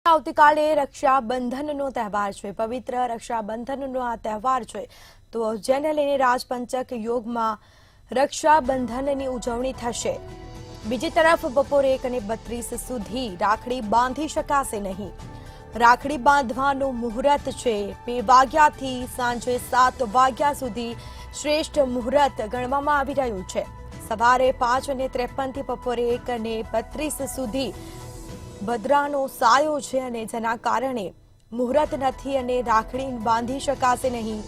આવતીકાલે રક્ષાબંધનનો તહેવાર છે। પવિત્ર રક્ષાબંધનનો આ તહેવાર છે, તો જેને લઈને રાજપંચક યોગમાં રક્ષાબંધનની ઉજવણી થશે। બીજી તરફ બપોરે 1:32 સુધી રાખડી બાંધી શકાશે નહીં। રાખડી બાંધવાનું મુહૂર્ત છે 2 વાગ્યાથી સાંજે 7 વાગ્યા સુધી શ્રેષ્ઠ મુહૂર્ત ગણવામાં આવી રહ્યું છે। સવારે 5:53 થી બપોરે 1:32 સુધી ભદ્રાનો સાયો છે અને જેના કારણે મુહૂર્ત નથી અને રાખડી બાંધી શકાશે નહીં।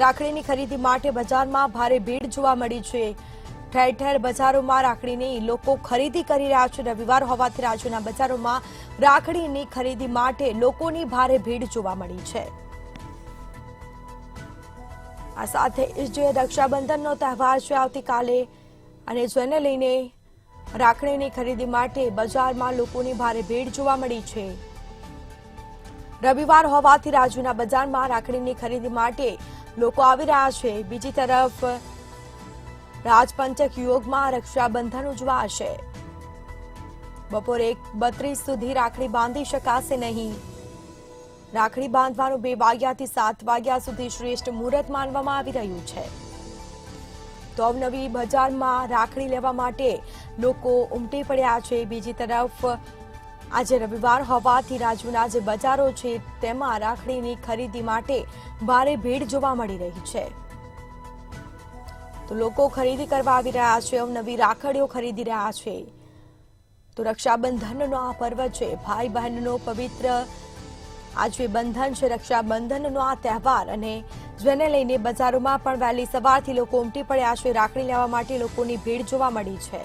રાખડીની ખરીદી માટે બજારમાં ભારે ભીડ જોવા મળી છે। ઠેર ઠેર બજારોમાં રાખડીની લોકો ખરીદી કરી રહ્યા છે। રવિવાર હોવાથી રાજ્યના બજારોમાં રાખડીની ખરીદી માટે લોકોની ભારે ભીડ જોવા મળી છે। આ સાથે જે રક્ષાબંધનનો તહેવાર છે આવતીકાલે અને જેને લઈને રાખડીની ખરીદી માટે બજારમાં લોકોની ભારે ભીડ જોવા મળી છે। રવિવાર હોવાથી રાજ્યના બજારમાં રાખડીની ખરીદી માટે લોકો આવી રહ્યા છે। બીજી તરફ રાજપંચક યોગમાં રક્ષાબંધન ઉજવાશે। બપોરે 1:32 સુધી રાખડી બાંધી શકાશે નહીં। રાખડી બાંધવાનું 2 વાગ્યાથી 7 વાગ્યા સુધી શ્રેષ્ઠ મુહૂર્ત માનવામાં આવી રહ્યું છે। તો અવનવી બજારમાં રાખડી લેવા માટે લોકો ઉમટી પડ્યા છે। બીજી તરફ આજે રવિવાર હોવાથી રાજ્યના જે બજારો છે તેમાં રાખડીની ખરીદી માટે ભારે ભીડ જોવા મળી રહી છે। તો લોકો ખરીદી કરવા આવી રહ્યા છે, અવનવી રાખડીઓ ખરીદી રહ્યા છે। તો રક્ષાબંધનનો આ પર્વ છે, ભાઈ બહેનનો પવિત્ર આજે બંધન છે, રક્ષાબંધનનો આ તહેવાર અને જેને લઈને બજારોમાં પણ વહેલી સવારથી લોકો ઉમટી પડ્યા છે। રાખડી લેવા માટે લોકોની ભીડ જોવા મળી છે।